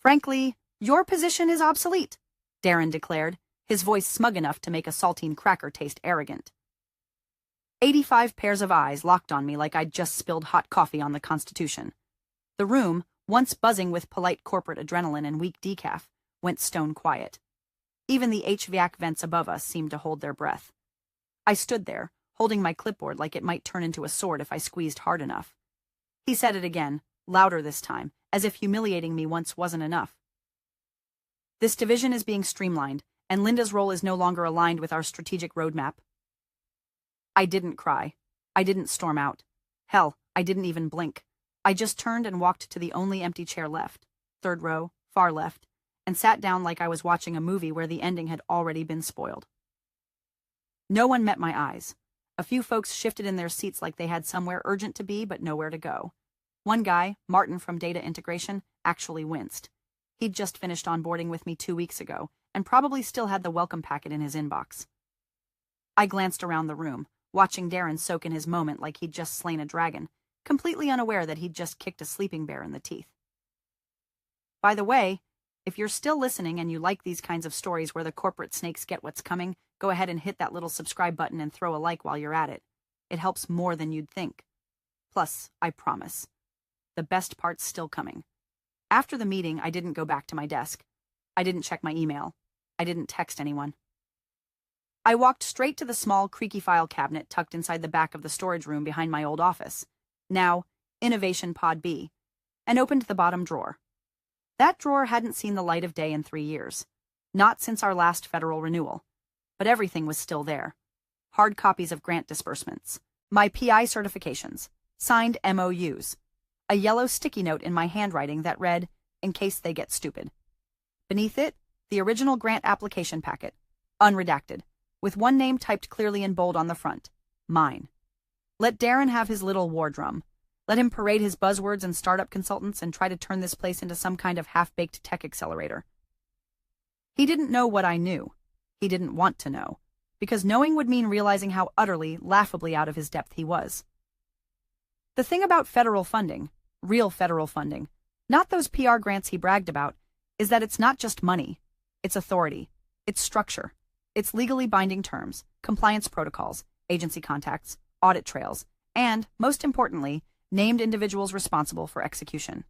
Frankly, your position is obsolete, Darren declared, his voice smug enough to make a saltine cracker taste arrogant. 85 pairs of eyes locked on me like I'd just spilled hot coffee on the Constitution. The room, once buzzing with polite corporate adrenaline and weak decaf, went stone quiet. Even the HVAC vents above us seemed to hold their breath. I stood there, holding my clipboard like it might turn into a sword if I squeezed hard enough. He said it again, louder this time, as if humiliating me once wasn't enough. This division is being streamlined, and Linda's role is no longer aligned with our strategic roadmap. I didn't cry. I didn't storm out. Hell, I didn't even blink. I just turned and walked to the only empty chair left, third row, far left, and sat down like I was watching a movie where the ending had already been spoiled. No one met my eyes. A few folks shifted in their seats like they had somewhere urgent to be but nowhere to go. One guy, Martin from Data Integration, actually winced. He'd just finished onboarding with me 2 weeks ago and probably still had the welcome packet in his inbox. I glanced around the room, watching Darren soak in his moment like he'd just slain a dragon, completely unaware that he'd just kicked a sleeping bear in the teeth. By the way, if you're still listening and you like these kinds of stories where the corporate snakes get what's coming, go ahead and hit that little subscribe button and throw a like while you're at it. It helps more than you'd think. Plus, I promise, the best part's still coming. After the meeting, I didn't go back to my desk. I didn't check my email. I didn't text anyone. I walked straight to the small, creaky file cabinet tucked inside the back of the storage room behind my old office, now Innovation Pod B, and opened the bottom drawer. That drawer hadn't seen the light of day in 3 years, not since our last federal renewal, but everything was still there. Hard copies of grant disbursements, my PI certifications, signed MOUs, a yellow sticky note in my handwriting that read, "In case they get stupid." Beneath it, the original grant application packet, unredacted, with one name typed clearly in bold on the front, mine. Let Darren have his little war drum. Let him parade his buzzwords and startup consultants and try to turn this place into some kind of half-baked tech accelerator. He didn't know what I knew. He didn't want to know, because knowing would mean realizing how utterly, laughably out of his depth he was. The thing about federal funding, real federal funding, not those PR grants he bragged about, is that it's not just money. It's authority. It's structure. It's legally binding terms, compliance protocols, agency contacts, audit trails, and, most importantly, named individuals responsible for execution.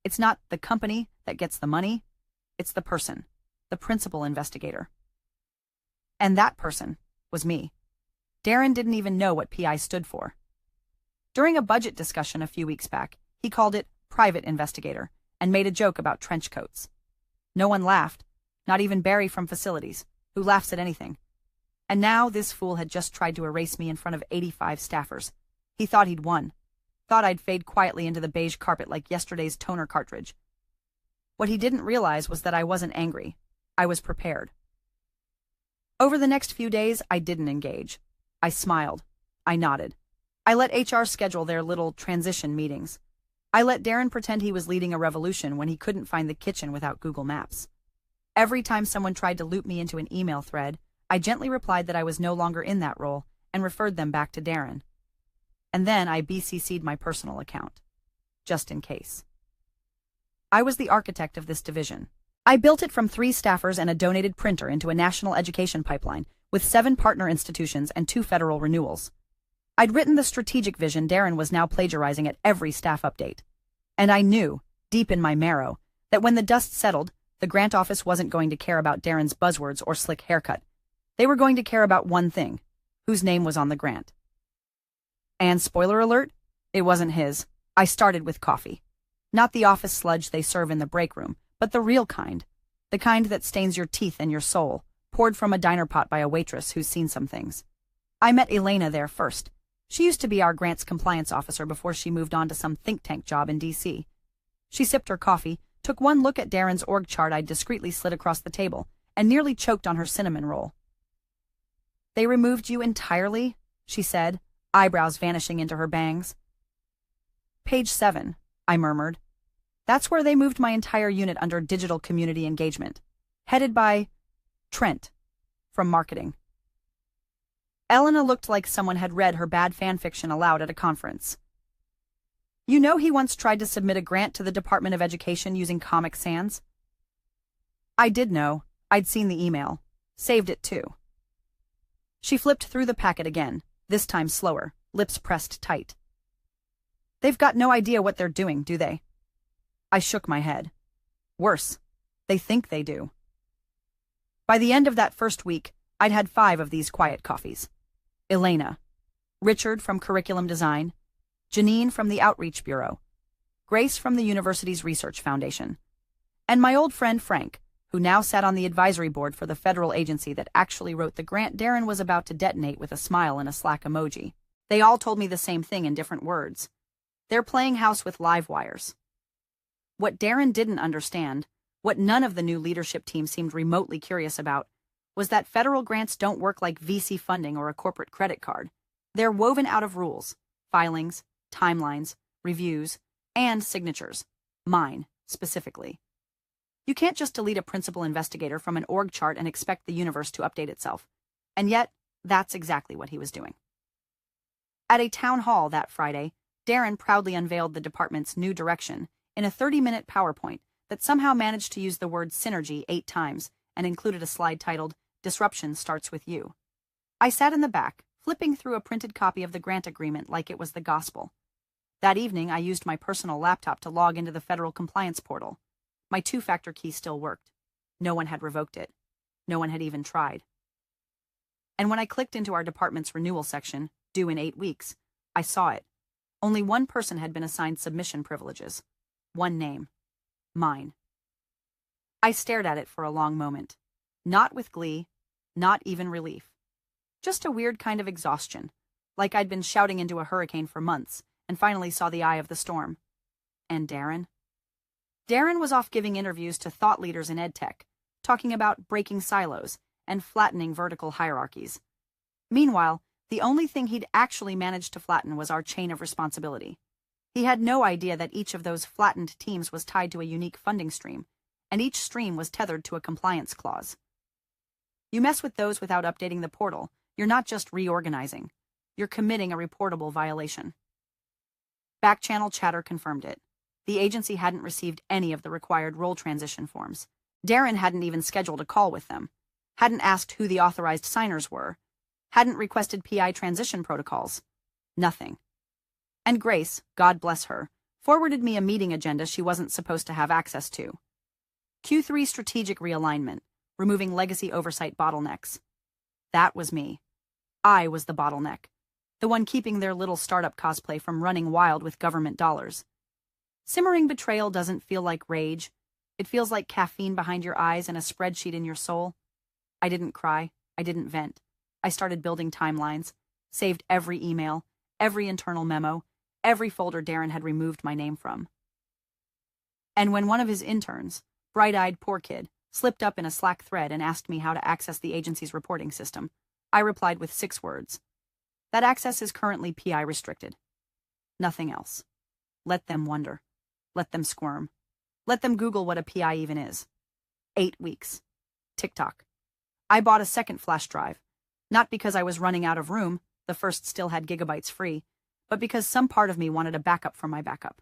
It's not the company that gets the money, it's the person, the principal investigator. And that person was me. Darren didn't even know what PI stood for. During a budget discussion a few weeks back, he called it private investigator and made a joke about trench coats. No one laughed, not even Barry from facilities, who laughs at anything. And now this fool had just tried to erase me in front of 85 staffers. He thought he'd won. Thought I'd fade quietly into the beige carpet like yesterday's toner cartridge. What he didn't realize was that I wasn't angry. I was prepared. Over the next few days, I didn't engage. I smiled. I nodded. I let HR schedule their little transition meetings. I let Darren pretend he was leading a revolution when he couldn't find the kitchen without Google Maps. Every time someone tried to loop me into an email thread, I gently replied that I was no longer in that role and referred them back to Darren. And then I BCC'd my personal account, just in case. I was the architect of this division. I built it from 3 staffers and a donated printer into a national education pipeline with 7 partner institutions and 2 federal renewals. I'd written the strategic vision Darren was now plagiarizing at every staff update. And I knew, deep in my marrow, that when the dust settled, the grant office wasn't going to care about Darren's buzzwords or slick haircut. They were going to care about one thing, whose name was on the grant. And spoiler alert, it wasn't his. I started with coffee. Not the office sludge they serve in the break room, but the real kind. The kind that stains your teeth and your soul, poured from a diner pot by a waitress who's seen some things. I met Elena there first. She used to be our grants compliance officer before she moved on to some think tank job in D.C. She sipped her coffee, took one look at Darren's org chart I'd discreetly slid across the table, and nearly choked on her cinnamon roll. "They removed you entirely?" she said, eyebrows vanishing into her bangs. "Page 7, I murmured. "That's where they moved my entire unit under digital community engagement, headed by Trent, from marketing." Elena looked like someone had read her bad fan fiction aloud at a conference. You know he once tried to submit a grant to the Department of Education using Comic Sans? I did know. I'd seen the email. Saved it too. She flipped through the packet again, this time slower, lips pressed tight. They've got no idea what they're doing, do they? I shook my head. Worse, they think they do. By the end of that first week, I'd had 5 of these quiet coffees. Elena, Richard from Curriculum Design, Janine from the Outreach Bureau, Grace from the university's Research Foundation, and my old friend Frank, who now sat on the advisory board for the federal agency that actually wrote the grant Darren was about to detonate with a smile and a Slack emoji. They all told me the same thing in different words. They're playing house with live wires. What Darren didn't understand, what none of the new leadership team seemed remotely curious about, was that federal grants don't work like VC funding or a corporate credit card. They're woven out of rules, filings, timelines, reviews, and signatures. Mine, specifically. You can't just delete a principal investigator from an org chart and expect the universe to update itself. And yet, that's exactly what he was doing. At a town hall that Friday, Darren proudly unveiled the department's new direction in a 30-minute PowerPoint that somehow managed to use the word synergy 8 times and included a slide titled, "Disruption Starts With You." I sat in the back, flipping through a printed copy of the grant agreement like it was the gospel. That evening, I used my personal laptop to log into the federal compliance portal. My 2-factor key still worked. No one had revoked it. No one had even tried. And when I clicked into our department's renewal section, due in 8 weeks, I saw it. Only one person had been assigned submission privileges. One name. Mine. I stared at it for a long moment. Not with glee, not even relief. Just a weird kind of exhaustion, like I'd been shouting into a hurricane for months and finally saw the eye of the storm. And Darren? Darren was off giving interviews to thought leaders in EdTech, talking about breaking silos and flattening vertical hierarchies. Meanwhile, the only thing he'd actually managed to flatten was our chain of responsibility. He had no idea that each of those flattened teams was tied to a unique funding stream, and each stream was tethered to a compliance clause. You mess with those without updating the portal, you're not just reorganizing. You're committing a reportable violation. Back-channel chatter confirmed it. The agency hadn't received any of the required role transition forms. Darren hadn't even scheduled a call with them, hadn't asked who the authorized signers were, hadn't requested PI transition protocols. Nothing. And Grace, God bless her, forwarded me a meeting agenda she wasn't supposed to have access to. Q3 strategic realignment, removing legacy oversight bottlenecks. That was me. I was the bottleneck, the one keeping their little startup cosplay from running wild with government dollars. Simmering betrayal doesn't feel like rage. It feels like caffeine behind your eyes and a spreadsheet in your soul. I didn't cry. I didn't vent. I started building timelines, saved every email, every internal memo, every folder Darren had removed my name from. And when one of his interns, bright-eyed poor kid, slipped up in a Slack thread and asked me how to access the agency's reporting system, I replied with 6 words. That access is currently PI restricted. Nothing else. Let them wonder. Let them squirm. Let them Google what a PI even is. 8 weeks. TikTok. I bought a second flash drive, not because I was running out of room, the first still had gigabytes free, but because some part of me wanted a backup for my backup.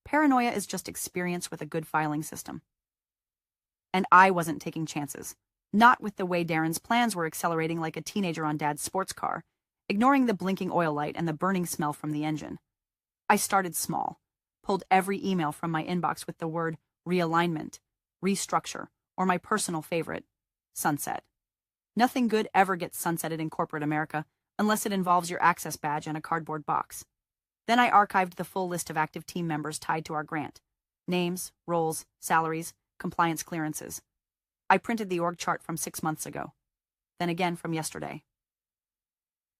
Paranoia is just experience with a good filing system. And I wasn't taking chances, not with the way Darren's plans were accelerating like a teenager on Dad's sports car, ignoring the blinking oil light and the burning smell from the engine. I started small, pulled every email from my inbox with the word realignment, restructure, or my personal favorite, sunset. Nothing good ever gets sunsetted in corporate America unless it involves your access badge and a cardboard box. Then I archived the full list of active team members tied to our grant. Names, roles, salaries, compliance clearances. I printed the org chart from 6 months ago. Then again from yesterday.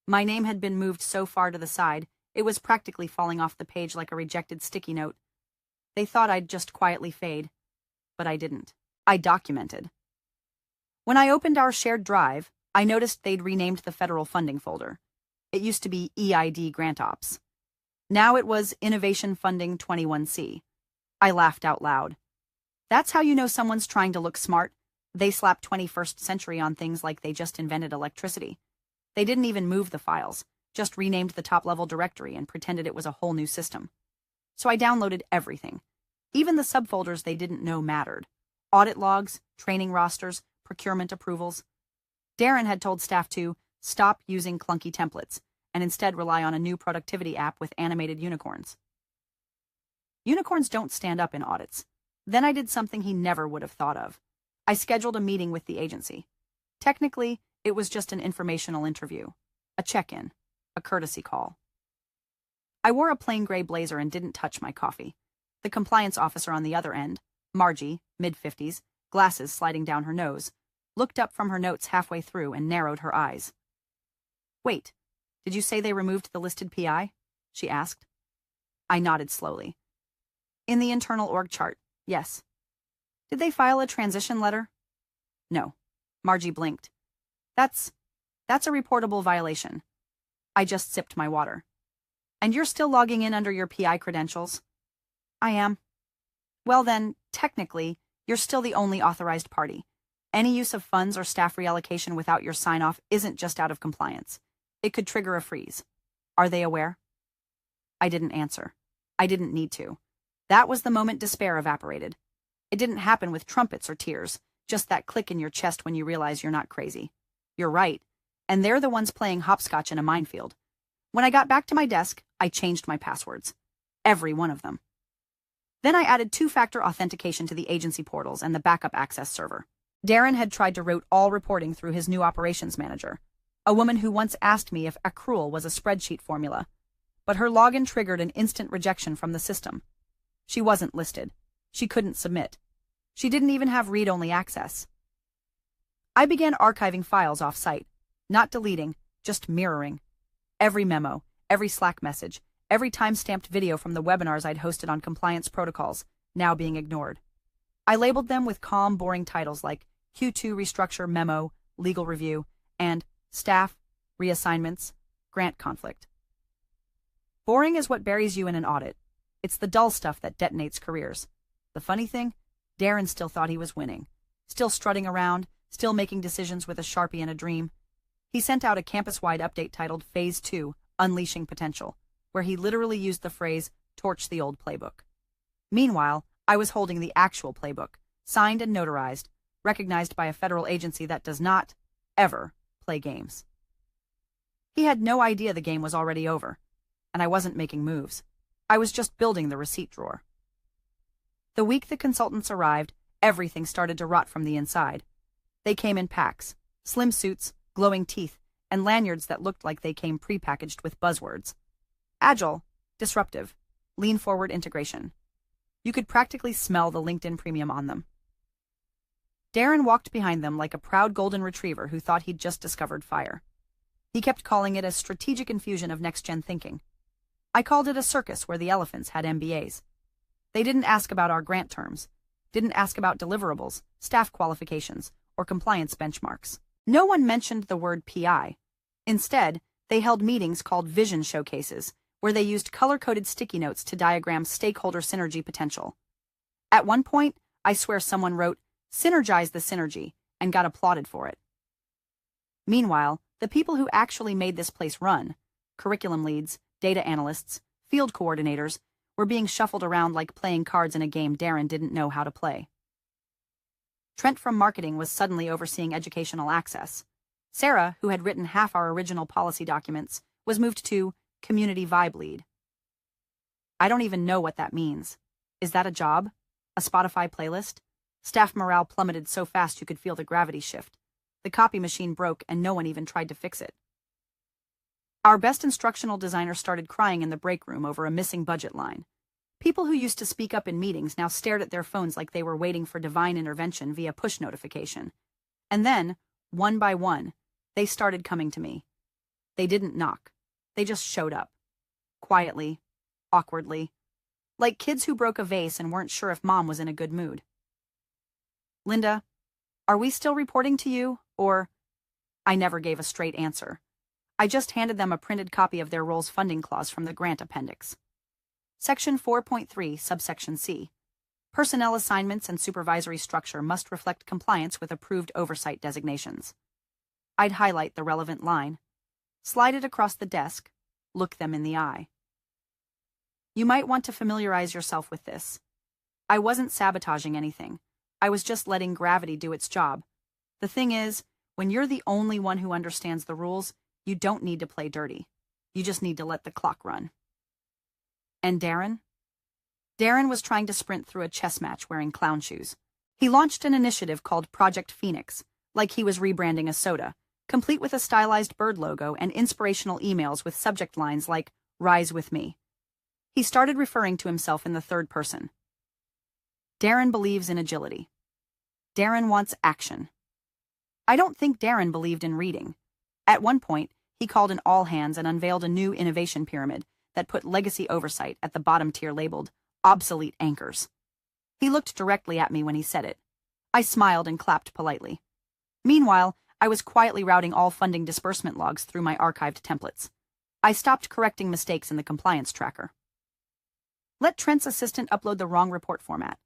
My name had been moved so far to the side, it was practically falling off the page like a rejected sticky note. They thought I'd just quietly fade, but I didn't. I documented. When I opened our shared drive, I noticed they'd renamed the federal funding folder. It used to be EID Grant Ops. Now it was Innovation Funding 21C. I laughed out loud. That's how you know someone's trying to look smart. They slap 21st century on things like they just invented electricity. They didn't even move the files, just renamed the top-level directory and pretended it was a whole new system. So I downloaded everything, even the subfolders they didn't know mattered. Audit logs, training rosters, procurement approvals. Darren had told staff to stop using clunky templates and instead rely on a new productivity app with animated unicorns. Unicorns don't stand up in audits. Then I did something he never would have thought of. I scheduled a meeting with the agency. Technically, it was just an informational interview, a check-in, a courtesy call. I wore a plain gray blazer and didn't touch my coffee. The compliance officer on the other end, Margie, mid-50s, glasses sliding down her nose, looked up from her notes halfway through and narrowed her eyes. "Wait, did you say they removed the listed PI?" she asked. I nodded slowly. "In the internal org chart, yes." "Did they file a transition letter?" "No." Margie blinked. That's a reportable violation." I just sipped my water. "And you're still logging in under your PI credentials?" "I am." "Well then, technically, you're still the only authorized party. Any use of funds or staff reallocation without your sign-off isn't just out of compliance. It could trigger a freeze. Are they aware?" I didn't answer. I didn't need to. That was the moment despair evaporated. It didn't happen with trumpets or tears, just that click in your chest when you realize you're not crazy. You're right, and they're the ones playing hopscotch in a minefield. When I got back to my desk, I changed my passwords. Every one of them. Then I added two-factor authentication to the agency portals and the backup access server. Darren had tried to route all reporting through his new operations manager, a woman who once asked me if accrual was a spreadsheet formula, but her login triggered an instant rejection from the system. She wasn't listed. She couldn't submit. She didn't even have read-only access. I began archiving files off-site, not deleting, just mirroring. Every memo, every Slack message, every time-stamped video from the webinars I'd hosted on compliance protocols, now being ignored. I labeled them with calm, boring titles like Q2 Restructure Memo, Legal Review, and Staff, Reassignments, Grant Conflict. Boring is what buries you in an audit. It's the dull stuff that detonates careers. The funny thing? Darren still thought he was winning. Still strutting around, still making decisions with a Sharpie and a dream. He sent out a campus-wide update titled Phase 2, Unleashing Potential, where he literally used the phrase, torch the old playbook. Meanwhile, I was holding the actual playbook, signed and notarized, recognized by a federal agency that does not, ever, play games. He had no idea the game was already over, and I wasn't making moves. I was just building the receipt drawer. The week the consultants arrived, everything started to rot from the inside. They came in packs, slim suits, glowing teeth, and lanyards that looked like they came prepackaged with buzzwords. Agile, disruptive, lean-forward integration. You could practically smell the LinkedIn premium on them. Darren walked behind them like a proud golden retriever who thought he'd just discovered fire. He kept calling it a strategic infusion of next-gen thinking. I called it a circus where the elephants had MBAs. They didn't ask about our grant terms, didn't ask about deliverables, staff qualifications, or compliance benchmarks. No one mentioned the word PI. Instead, they held meetings called vision showcases, where they used color-coded sticky notes to diagram stakeholder synergy potential. At one point, I swear someone wrote, "Synergize the synergy," and got applauded for it. Meanwhile, the people who actually made this place run, curriculum leads, data analysts, field coordinators, were being shuffled around like playing cards in a game Darren didn't know how to play. Trent from marketing was suddenly overseeing educational access. Sarah, who had written half our original policy documents, was moved to community vibe lead. I don't even know what that means. Is that a job? A Spotify playlist? Staff morale plummeted so fast you could feel the gravity shift. The copy machine broke and no one even tried to fix it. Our best instructional designer started crying in the break room over a missing budget line. People who used to speak up in meetings now stared at their phones like they were waiting for divine intervention via push notification. And then, one by one, they started coming to me. They didn't knock. They just showed up. Quietly, awkwardly, like kids who broke a vase and weren't sure if mom was in a good mood. "Linda, are we still reporting to you, or—" I never gave a straight answer. I just handed them a printed copy of their role's funding clause from the grant appendix. Section 4.3, subsection C. Personnel assignments and supervisory structure must reflect compliance with approved oversight designations. I'd highlight the relevant line, slide it across the desk, look them in the eye. You might want to familiarize yourself with this. I wasn't sabotaging anything. I was just letting gravity do its job. The thing is, when you're the only one who understands the rules, you don't need to play dirty. You just need to let the clock run. And Darren? Darren was trying to sprint through a chess match wearing clown shoes. He launched an initiative called Project Phoenix, like he was rebranding a soda, complete with a stylized bird logo and inspirational emails with subject lines like, "Rise with me." He started referring to himself in the third person. Darren believes in agility. Darren wants action. I don't think Darren believed in reading. At one point, he called an all-hands and unveiled a new innovation pyramid that put legacy oversight at the bottom tier labeled Obsolete Anchors. He looked directly at me when he said it. I smiled and clapped politely. Meanwhile, I was quietly routing all funding disbursement logs through my archived templates. I stopped correcting mistakes in the compliance tracker. Let Trent's assistant upload the wrong report format.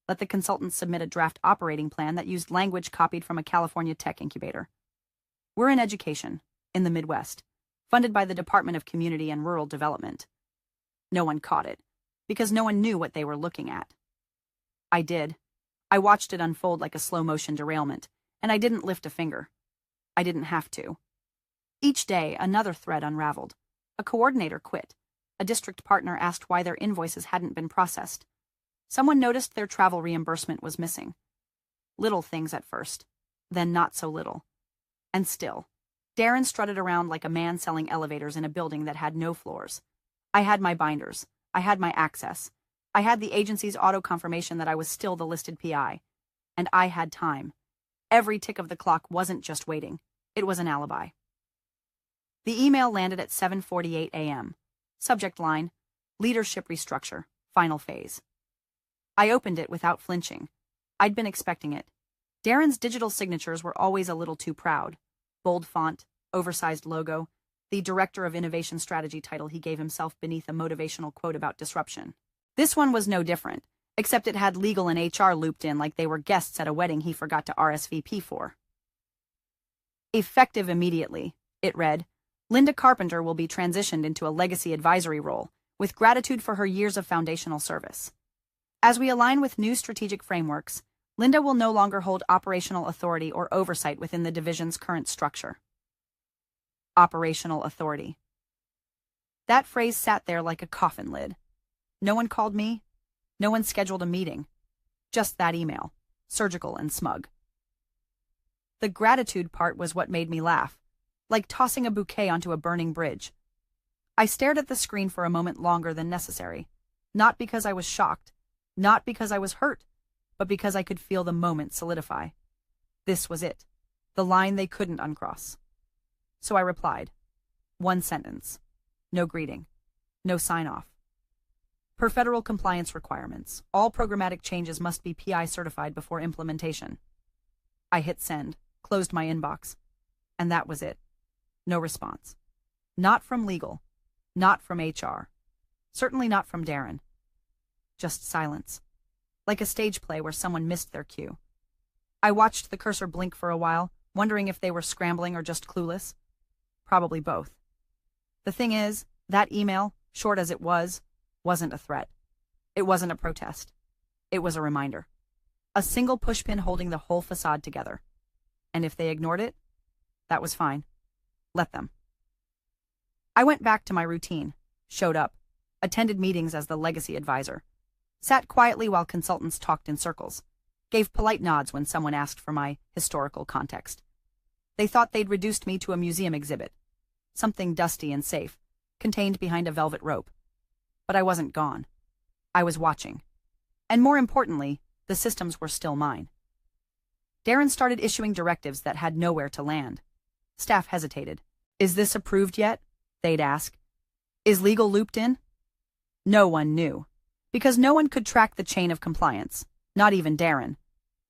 Let the consultant submit a draft operating plan that used language copied from a California tech incubator. We're in education, in the Midwest, funded by the Department of Community and Rural Development. No one caught it, because no one knew what they were looking at. I did. I watched it unfold like a slow-motion derailment, and I didn't lift a finger. I didn't have to. Each day, another thread unraveled. A coordinator quit. A district partner asked why their invoices hadn't been processed. Someone noticed their travel reimbursement was missing. Little things at first, then not so little. And still, Darren strutted around like a man selling elevators in a building that had no floors. I had my binders. I had my access. I had the agency's auto-confirmation that I was still the listed PI. And I had time. Every tick of the clock wasn't just waiting. It was an alibi. The email landed at 7:48 a.m. Subject line, Leadership Restructure, Final Phase. I opened it without flinching. I'd been expecting it. Darren's digital signatures were always a little too proud. Bold font, oversized logo, the Director of Innovation Strategy title he gave himself beneath a motivational quote about disruption. This one was no different, except it had legal and HR looped in like they were guests at a wedding he forgot to RSVP for. Effective immediately, it read, Linda Carpenter will be transitioned into a legacy advisory role, with gratitude for her years of foundational service. As we align with new strategic frameworks, Linda will no longer hold operational authority or oversight within the division's current structure. Operational authority. That phrase sat there like a coffin lid. No one called me. No one scheduled a meeting. Just that email, surgical and smug. The gratitude part was what made me laugh, like tossing a bouquet onto a burning bridge. I stared at the screen for a moment longer than necessary, not because I was shocked, not because I was hurt, but because I could feel the moment solidify. This was it, the line they couldn't uncross. So I replied. One sentence. No greeting. No sign-off. Per federal compliance requirements, all programmatic changes must be PI certified before implementation. I hit send, closed my inbox, and that was it. No response. Not from legal. Not from HR. Certainly not from Darren. Just silence. Like a stage play where someone missed their cue. I watched the cursor blink for a while, wondering if they were scrambling or just clueless. Probably both. The thing is, that email, short as it was, wasn't a threat. It wasn't a protest. It was a reminder. A single pushpin holding the whole facade together. And if they ignored it, that was fine. Let them. I went back to my routine, showed up, attended meetings as the legacy advisor, sat quietly while consultants talked in circles, gave polite nods when someone asked for my historical context. They thought they'd reduced me to a museum exhibit, something dusty and safe, contained behind a velvet rope. But I wasn't gone. I was watching. And more importantly, the systems were still mine. Darren started issuing directives that had nowhere to land. Staff hesitated. Is this approved yet? They'd ask. Is legal looped in? No one knew. Because no one could track the chain of compliance. Not even Darren.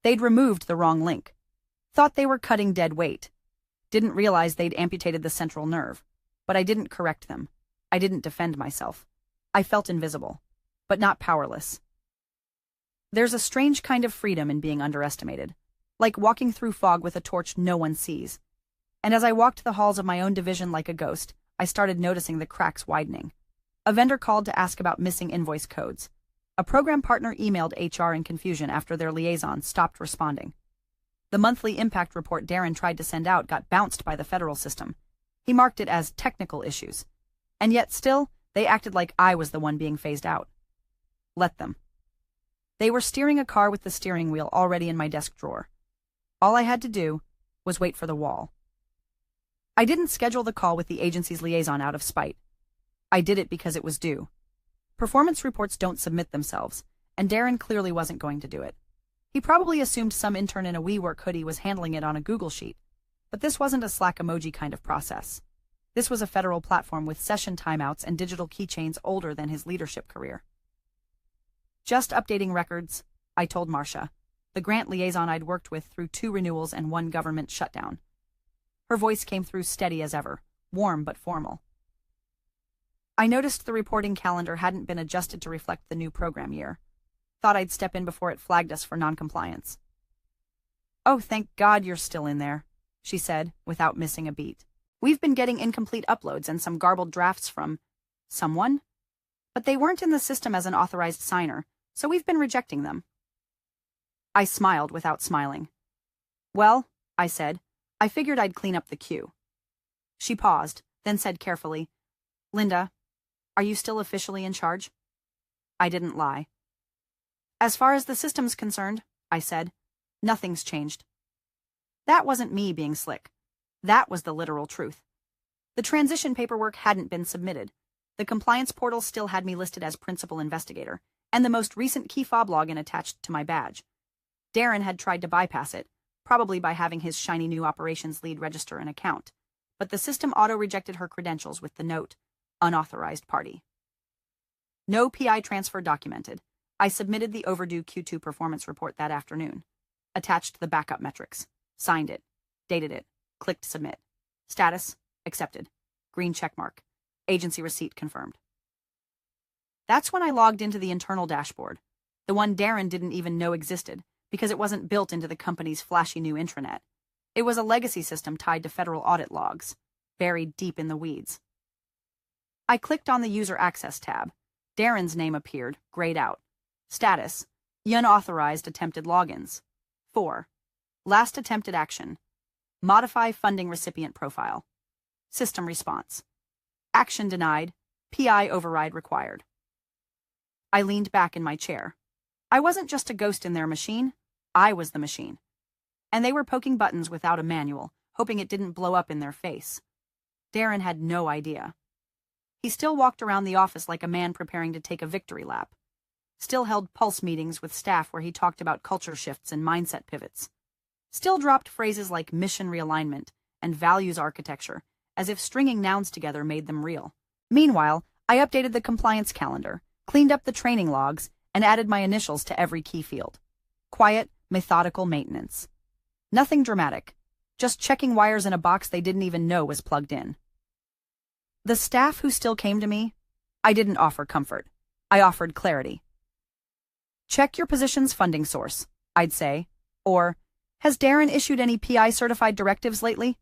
They'd removed the wrong link. Thought they were cutting dead weight. Didn't realize they'd amputated the central nerve. But I didn't correct them. I didn't defend myself. I felt invisible, but not powerless. There's a strange kind of freedom in being underestimated, like walking through fog with a torch no one sees. And as I walked the halls of my own division like a ghost, I started noticing the cracks widening. A vendor called to ask about missing invoice codes. A program partner emailed HR in confusion after their liaison stopped responding. The monthly impact report Darren tried to send out got bounced by the federal system. He marked it as technical issues. And yet still, they acted like I was the one being phased out. Let them. They were steering a car with the steering wheel already in my desk drawer. All I had to do was wait for the wall. I didn't schedule the call with the agency's liaison out of spite. I did it because it was due. Performance reports don't submit themselves, and Darren clearly wasn't going to do it. He probably assumed some intern in a WeWork hoodie was handling it on a Google sheet, but this wasn't a Slack emoji kind of process. This was a federal platform with session timeouts and digital keychains older than his leadership career. Just updating records, I told Marcia, the grant liaison I'd worked with through 2 renewals and 1 government shutdown. Her voice came through steady as ever, warm but formal. I noticed the reporting calendar hadn't been adjusted to reflect the new program year. Thought I'd step in before it flagged us for noncompliance. "Oh, thank God you're still in there," she said, without missing a beat. "We've been getting incomplete uploads and some garbled drafts from someone, but they weren't in the system as an authorized signer, so we've been rejecting them." I smiled without smiling. "Well," I said, "I figured I'd clean up the queue." She paused, then said carefully, "Linda, are you still officially in charge?" I didn't lie. "As far as the system's concerned," I said, "nothing's changed." That wasn't me being slick. That was the literal truth. The transition paperwork hadn't been submitted. The compliance portal still had me listed as principal investigator, and the most recent key fob login attached to my badge. Darren had tried to bypass it, probably by having his shiny new operations lead register an account, but the system auto-rejected her credentials with the note, "Unauthorized party." No PI transfer documented. I submitted the overdue Q2 performance report that afternoon. Attached the backup metrics. Signed it. Dated it. Clicked submit. Status, accepted. Green checkmark. Agency receipt confirmed. That's when I logged into the internal dashboard, the one Darren didn't even know existed because it wasn't built into the company's flashy new intranet. It was a legacy system tied to federal audit logs, buried deep in the weeds. I clicked on the User Access tab. Darren's name appeared, grayed out. Status, unauthorized attempted logins. 4. Last attempted action. Modify funding recipient profile. System response. Action denied. PI override required. I leaned back in my chair. I wasn't just a ghost in their machine. I was the machine. And they were poking buttons without a manual, hoping it didn't blow up in their face. Darren had no idea. He still walked around the office like a man preparing to take a victory lap. Still held pulse meetings with staff where he talked about culture shifts and mindset pivots. Still dropped phrases like mission realignment and values architecture, as if stringing nouns together made them real. Meanwhile, I updated the compliance calendar, cleaned up the training logs, and added my initials to every key field. Quiet, methodical maintenance. Nothing dramatic, just checking wires in a box they didn't even know was plugged in. The staff who still came to me, I didn't offer comfort. I offered clarity. Check your position's funding source, I'd say, or, has Darren issued any PI-certified directives lately?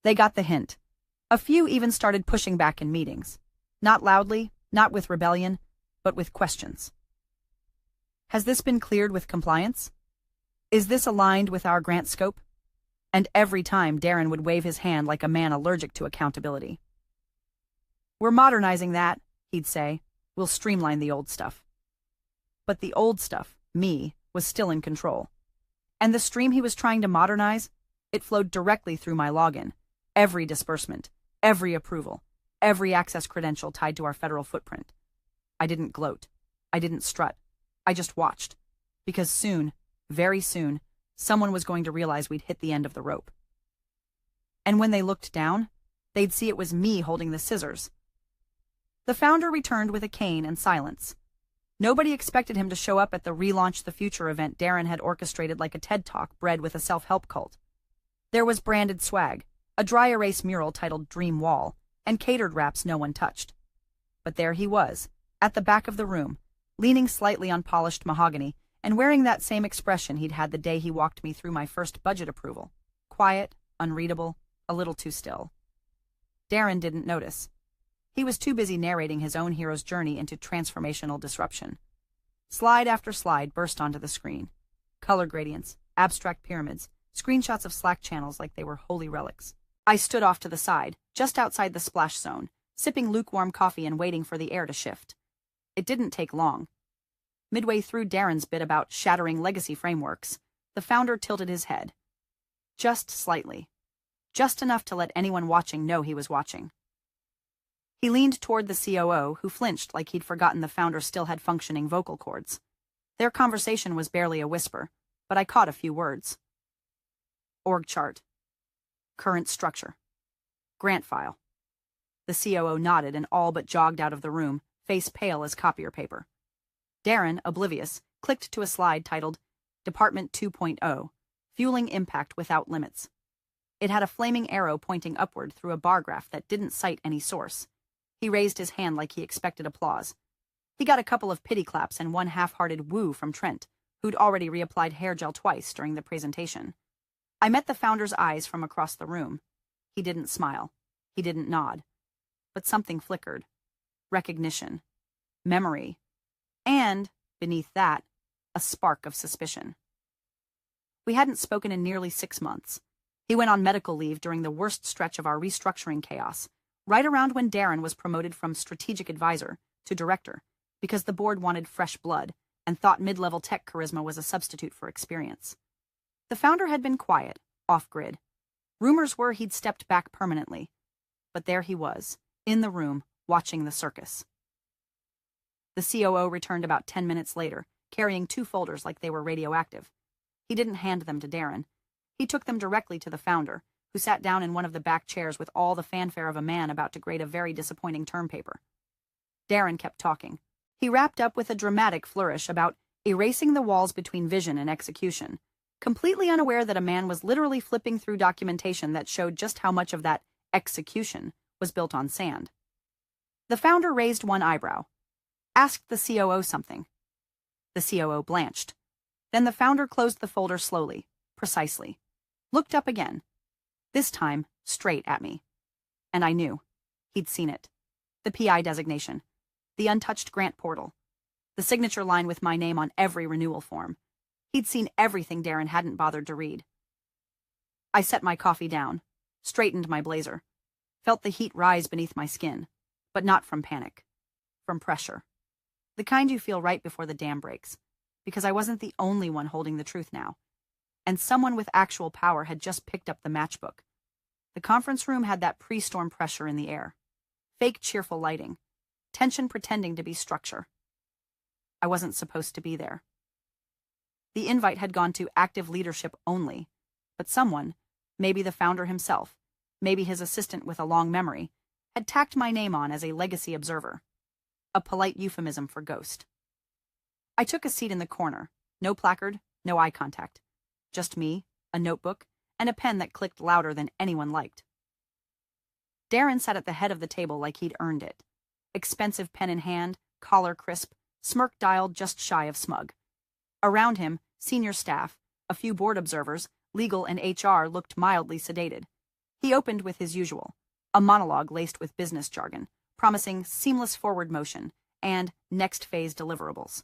They got the hint. A few even started pushing back in meetings. Not loudly, not with rebellion, but with questions. Has this been cleared with compliance? Is this aligned with our grant scope? And every time Darren would wave his hand like a man allergic to accountability. We're modernizing that, he'd say. We'll streamline the old stuff. But the old stuff, me, was still in control. And the stream he was trying to modernize, it flowed directly through my login. Every disbursement, every approval, every access credential tied to our federal footprint. I didn't gloat. I didn't strut. I just watched. Because soon, very soon, someone was going to realize we'd hit the end of the rope. And when they looked down, they'd see it was me holding the scissors. The founder returned with a cane and silence. Nobody expected him to show up at the Relaunch the Future event Darren had orchestrated like a TED Talk bred with a self-help cult. There was branded swag, a dry erase mural titled Dream Wall, and catered wraps no one touched. But there he was, at the back of the room, leaning slightly on polished mahogany, and wearing that same expression he'd had the day he walked me through my first budget approval. Quiet, unreadable, a little too still. Darren didn't notice. He was too busy narrating his own hero's journey into transformational disruption. Slide after slide burst onto the screen. Color gradients, abstract pyramids, screenshots of Slack channels like they were holy relics. I stood off to the side, just outside the splash zone, sipping lukewarm coffee and waiting for the air to shift. It didn't take long. Midway through Darren's bit about shattering legacy frameworks, the founder tilted his head. Just slightly. Just enough to let anyone watching know he was watching. He leaned toward the COO, who flinched like he'd forgotten the founder still had functioning vocal cords. Their conversation was barely a whisper, but I caught a few words. Org chart. Current structure. Grant file. The COO nodded and all but jogged out of the room, face pale as copier paper. Darren, oblivious, clicked to a slide titled Department 2.0, Fueling Impact Without Limits. It had a flaming arrow pointing upward through a bar graph that didn't cite any source. He raised his hand like he expected applause. He got a couple of pity claps and one half-hearted woo from Trent, who'd already reapplied hair gel twice during the presentation. I met the founder's eyes from across the room. He didn't smile. He didn't nod. But something flickered. Recognition. Memory. And, beneath that, a spark of suspicion. We hadn't spoken in nearly 6 months. He went on medical leave during the worst stretch of our restructuring chaos, right around when Darren was promoted from strategic advisor to director, because the board wanted fresh blood and thought mid-level tech charisma was a substitute for experience. The founder had been quiet, off-grid. Rumors were he'd stepped back permanently. But there he was, in the room, watching the circus. The COO returned about 10 minutes later, carrying 2 folders like they were radioactive. He didn't hand them to Darren. He took them directly to the founder, who sat down in one of the back chairs with all the fanfare of a man about to grade a very disappointing term paper. Darren kept talking. He wrapped up with a dramatic flourish about erasing the walls between vision and execution, completely unaware that a man was literally flipping through documentation that showed just how much of that execution was built on sand. The founder raised one eyebrow, asked the COO something. The COO blanched. Then the founder closed the folder slowly, precisely, looked up again, this time straight at me. And I knew. He'd seen it. The PI designation, the untouched grant portal, the signature line with my name on every renewal form. He'd seen everything Darren hadn't bothered to read. I set my coffee down, straightened my blazer, felt the heat rise beneath my skin, but not from panic, from pressure. The kind you feel right before the dam breaks, because I wasn't the only one holding the truth now, and someone with actual power had just picked up the matchbook. The conference room had that pre-storm pressure in the air, fake cheerful lighting, tension pretending to be structure. I wasn't supposed to be there. The invite had gone to active leadership only, but someone, maybe the founder himself, maybe his assistant with a long memory, had tacked my name on as a legacy observer. A polite euphemism for ghost. I took a seat in the corner, no placard, no eye contact. Just me, a notebook, and a pen that clicked louder than anyone liked. Darren sat at the head of the table like he'd earned it. Expensive pen in hand, collar crisp, smirk dialed just shy of smug. Around him, senior staff, a few board observers, legal and HR looked mildly sedated. He opened with his usual, a monologue laced with business jargon, promising seamless forward motion and next phase deliverables.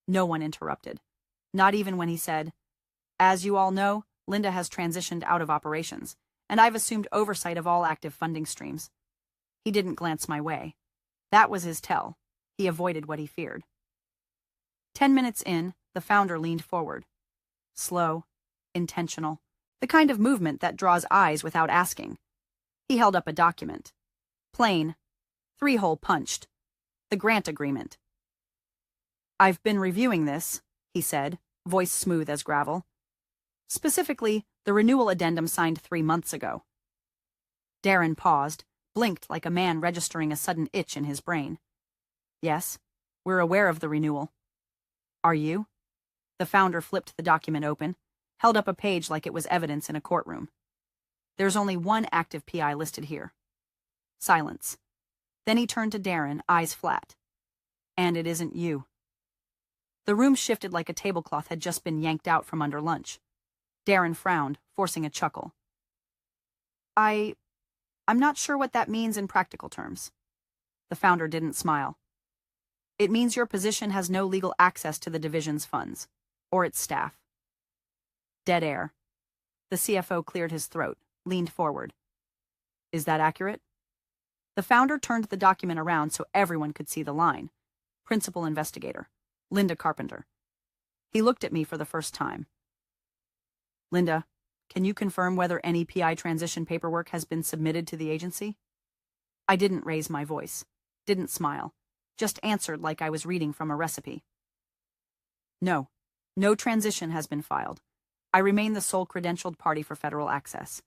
No one interrupted, not even when he said, "As you all know, Linda has transitioned out of operations, and I've assumed oversight of all active funding streams." He didn't glance my way. That was his tell. He avoided what he feared. 10 minutes in, the founder leaned forward. Slow, intentional, the kind of movement that draws eyes without asking. He held up a document. Plain, 3-hole punched. The grant agreement. "I've been reviewing this," he said, voice smooth as gravel. "Specifically, the renewal addendum signed 3 months ago." Darren paused, blinked like a man registering a sudden itch in his brain. "Yes, we're aware of the renewal." "Are you?" The founder flipped the document open, held up a page like it was evidence in a courtroom. "There's only one active PI listed here." Silence. Then he turned to Darren, eyes flat. "And it isn't you." The room shifted like a tablecloth had just been yanked out from under lunch. Darren frowned, forcing a chuckle. I'm not sure what that means in practical terms. The founder didn't smile. It means your position has no legal access to the division's funds, or its staff. Dead air. The CFO cleared his throat, leaned forward. Is that accurate? The founder turned the document around so everyone could see the line. Principal Investigator, Linda Carpenter. He looked at me for the first time. Linda, can you confirm whether any PI transition paperwork has been submitted to the agency? I didn't raise my voice, didn't smile, just answered like I was reading from a recipe. No, no transition has been filed. I remain the sole credentialed party for federal access.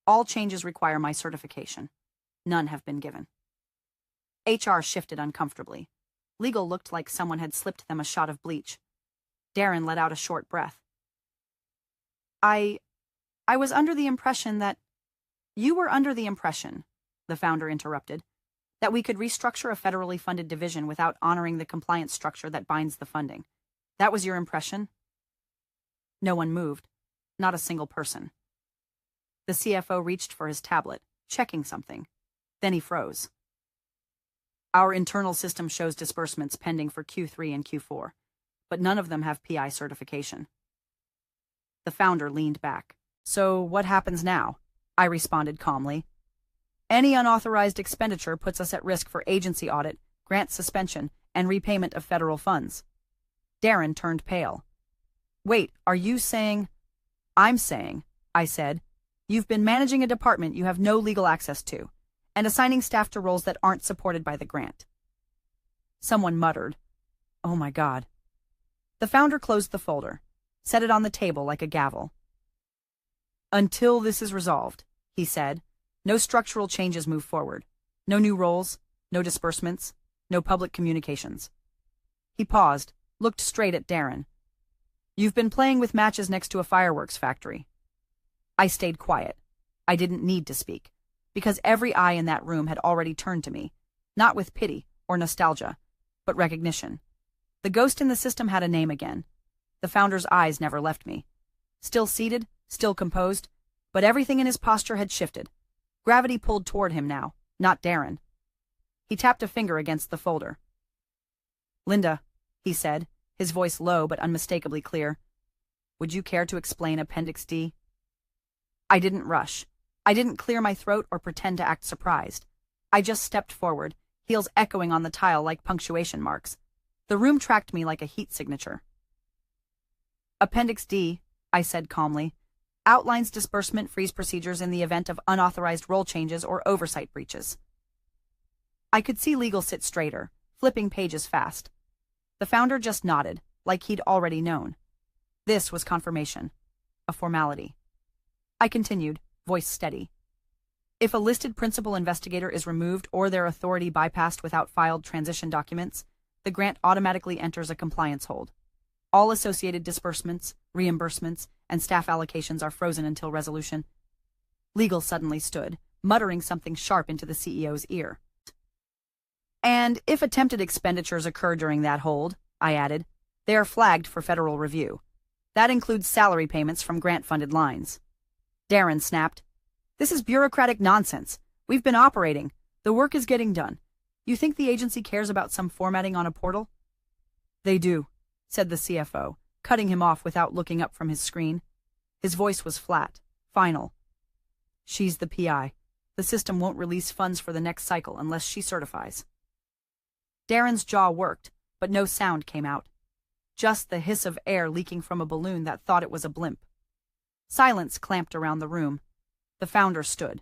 All changes require my certification. None have been given. HR shifted uncomfortably. Legal looked like someone had slipped them a shot of bleach. Darren let out a short breath. I was under the impression that... You were under the impression, the founder interrupted, that we could restructure a federally funded division without honoring the compliance structure that binds the funding. That was your impression? No one moved. Not a single person. The CFO reached for his tablet, checking something. Then he froze. Our internal system shows disbursements pending for Q3 and Q4, but none of them have PI certification. The founder leaned back. So what happens now? I responded calmly. Any unauthorized expenditure puts us at risk for agency audit, grant suspension, and repayment of federal funds. Darren turned pale. Wait, are you saying... I'm saying, I said, you've been managing a department you have no legal access to, and assigning staff to roles that aren't supported by the grant. Someone muttered, "Oh my God." The founder closed the folder, set it on the table like a gavel. Until this is resolved, he said, no structural changes move forward. No new roles, no disbursements, no public communications. He paused, looked straight at Darren. You've been playing with matches next to a fireworks factory. I stayed quiet. I didn't need to speak, because every eye in that room had already turned to me, not with pity or nostalgia, but recognition. The ghost in the system had a name again. The founder's eyes never left me. Still seated, still composed, but everything in his posture had shifted. Gravity pulled toward him now, not Darren. He tapped a finger against the folder. Linda, he said, his voice low but unmistakably clear. Would you care to explain Appendix D? I didn't rush. I didn't clear my throat or pretend to act surprised. I just stepped forward, heels echoing on the tile like punctuation marks. The room tracked me like a heat signature. Appendix D, I said calmly, outlines disbursement freeze procedures in the event of unauthorized role changes or oversight breaches. I could see legal sit straighter, flipping pages fast. The founder just nodded, like he'd already known. This was confirmation. A formality. I continued, voice steady. If a listed principal investigator is removed or their authority bypassed without filed transition documents, the grant automatically enters a compliance hold. All associated disbursements, reimbursements, and staff allocations are frozen until resolution. Legal suddenly stood, muttering something sharp into the CEO's ear. And if attempted expenditures occur during that hold, I added, they are flagged for federal review. That includes salary payments from grant-funded lines. Darren snapped, This is bureaucratic nonsense. We've been operating. The work is getting done. You think the agency cares about some formatting on a portal? They do, said the CFO, cutting him off without looking up from his screen. His voice was flat, final. She's the PI. The system won't release funds for the next cycle unless she certifies. Darren's jaw worked, but no sound came out. Just the hiss of air leaking from a balloon that thought it was a blimp. Silence clamped around the room. The founder stood.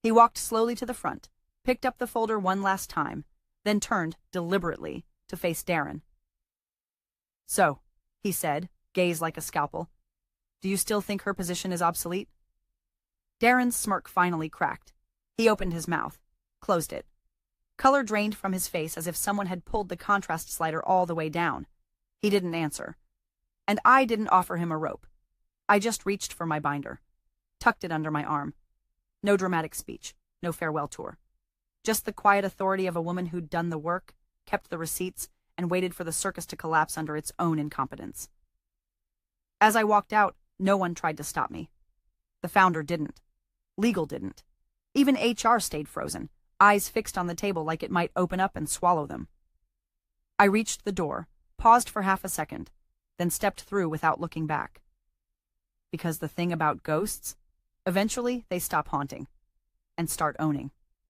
He walked slowly to the front, picked up the folder one last time, then turned, deliberately, to face Darren. So, he said, gaze like a scalpel, do you still think her position is obsolete? Darren's smirk finally cracked. He opened his mouth, closed it. Color drained from his face as if someone had pulled the contrast slider all the way down. He didn't answer. And I didn't offer him a rope. I just reached for my binder, tucked it under my arm. No dramatic speech, no farewell tour. Just the quiet authority of a woman who'd done the work, kept the receipts, and waited for the circus to collapse under its own incompetence. As I walked out, no one tried to stop me. The founder didn't. Legal didn't. Even HR stayed frozen, eyes fixed on the table like it might open up and swallow them. I reached the door, paused for half a second, then stepped through without looking back. Because the thing about ghosts, eventually they stop haunting and start owning.